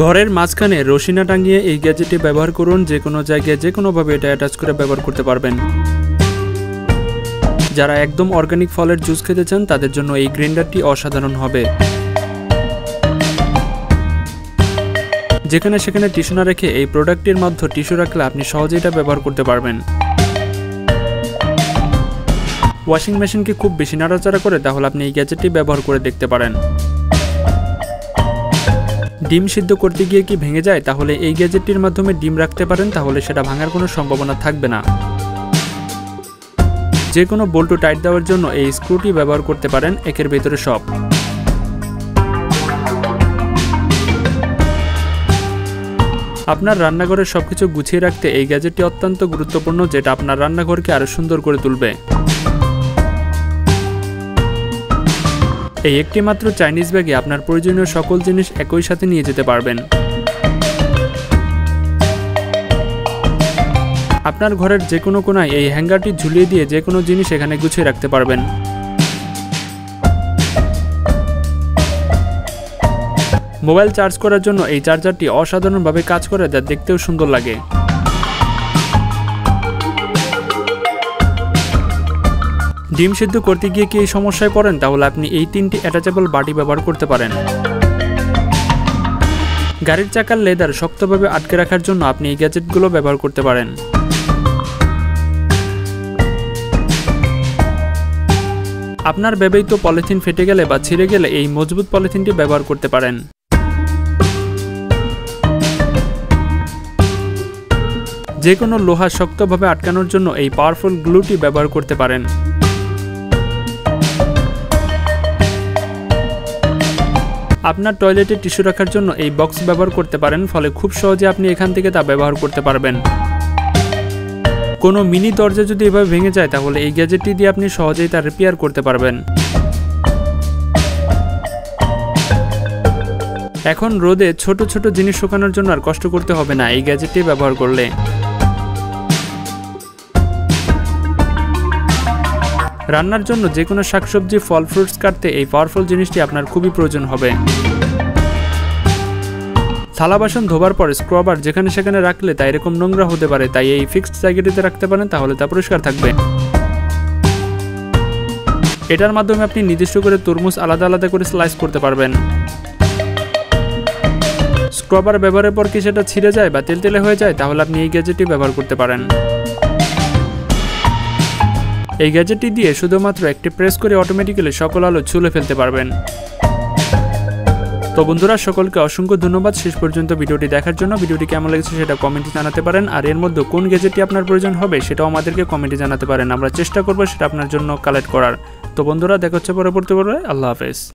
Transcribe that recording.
ঘরের মাঝখানে রশি না টাঙিয়ে এই গ্যাজেটটি ব্যবহার করুন। যে কোনো জায়গায় যে কোনোভাবে এটা অ্যাটাচ করে ব্যবহার করতে পারবেন। যারা একদম অর্গানিক ফলের জুস খেতে চান তাদের জন্য এই গ্রাইন্ডারটি অসাধারণ হবে। যেখানে সেখানে টিস্যু না রেখে এই প্রোডাক্টটির মধ্যে টিস্যু রাখলে আপনি সহজেই এটা ব্যবহার করতে পারবেন। ওয়াশিং মেশিনকে খুব বেশি নাড়াচাড়া করে তাহলে আপনি এই গ্যাজেটটি ব্যবহার করে দেখতে পারেন। ডিম সিদ্ধ করতে গিয়ে কি ভেঙে যায়, তাহলে এই গ্যাজেটটির মাধ্যমে ডিম রাখতে পারেন, তাহলে সেটা ভাঙার কোনো সম্ভাবনা থাকবে না। যে কোনো বল্টু টাইট দেওয়ার জন্য এই স্ক্রুটি ব্যবহার করতে পারেন, একের ভেতরে সব। আপনার রান্নাঘরের সবকিছু গুছিয়ে রাখতে এই গ্যাজেটটি অত্যন্ত গুরুত্বপূর্ণ, যেটা আপনার রান্নাঘরকে আরো সুন্দর করে তুলবে। এই একটি মাত্র চাইনিজ ব্যাগে আপনার প্রয়োজনীয় সকল জিনিস একই সাথে নিয়ে যেতে পারবেন। আপনার ঘরের যে কোনো কোনায় এই হ্যাঙ্গারটি ঝুলিয়ে দিয়ে যে কোনো জিনিস এখানে গুছিয়ে রাখতে পারবেন। মোবাইল চার্জ করার জন্য এই চার্জারটি অসাধারণভাবে কাজ করে, যা দেখতেও সুন্দর লাগে। ডিম সিদ্ধ করতে গিয়ে কি এই সমস্যায় পড়েন, তাহলে আপনি এই 3টি অ্যাটাচেবল বাটি ব্যবহার করতে পারেন। গাড়ির চাকার লেদার শক্তভাবে আটকে রাখার জন্য আপনি এই গ্যাজেটগুলো ব্যবহার করতে পারেন। আপনার ব্যবহৃত পলিথিন ফেটে গেলে বা ছিঁড়ে গেলে এই মজবুত পলিথিনটি ব্যবহার করতে পারেন। যে কোনো লোহা শক্তভাবে আটকানোর জন্য এই পাওয়ারফুল গ্লুটি ব্যবহার করতে পারেন। আপনার টয়লেটে টিস্যু রাখার জন্য এই বক্স ব্যবহার করতে পারেন, ফলে খুব সহজে আপনি এখান থেকে তা ব্যবহার করতে পারবেন। কোনো মিনি দরজা যদি এভাবে ভেঙে যায়, তাহলে এই গ্যাজেটটি দিয়ে আপনি সহজেই তা রিপেয়ার করতে পারবেন। এখন রোদে ছোট ছোট জিনিস শুকানোর জন্য আর কষ্ট করতে হবে না এই গ্যাজেটটি ব্যবহার করলে। রান্নার জন্য যে কোনো শাকসবজি, ফল, ফ্রুটস কাটতে এই পাওয়ারফুল জিনিসটি আপনার খুবই প্রয়োজন হবে। থালা বাসন ধোবার পর স্ক্রাবার যেখানে সেখানে রাখলে তা এরকম নোংরা হতে পারে, তাই এই ফিক্সড জায়গাটিতে রাখতে পারেন, তাহলে তা পরিষ্কার থাকবে। এটার মাধ্যমে আপনি নির্দিষ্ট করে তরমুজ আলাদা আলাদা করে স্লাইস করতে পারবেন। স্ক্রাবার ব্যবহারের পর কি সেটা ছিঁড়ে যায় বা তেলতেলে হয়ে যায়, তাহলে আপনি এই গ্যাজেটটি ব্যবহার করতে পারেন। এই গ্যাজেটটি দিয়ে শুধুমাত্র একটি প্রেস করে অটোমেটিক্যালি সকল আলো ছুলে ফেলতে পারবেন। তো বন্ধুরা, সকলকে অসংখ্য ধন্যবাদ শেষ পর্যন্ত ভিডিওটি দেখার জন্য। ভিডিওটি কেমন লেগেছে সেটা কমেন্টে জানাতে পারেন, আর এর মধ্যে কোন গ্যাজেটটি আপনার প্রয়োজন হবে সেটাও আমাদেরকে কমেন্টে জানাতে পারেন। আমরা চেষ্টা করব সেটা আপনার জন্য কালেক্ট করার। তো বন্ধুরা, দেখা হচ্ছে পরবর্তী পর্বে। আল্লাহ হাফেজ।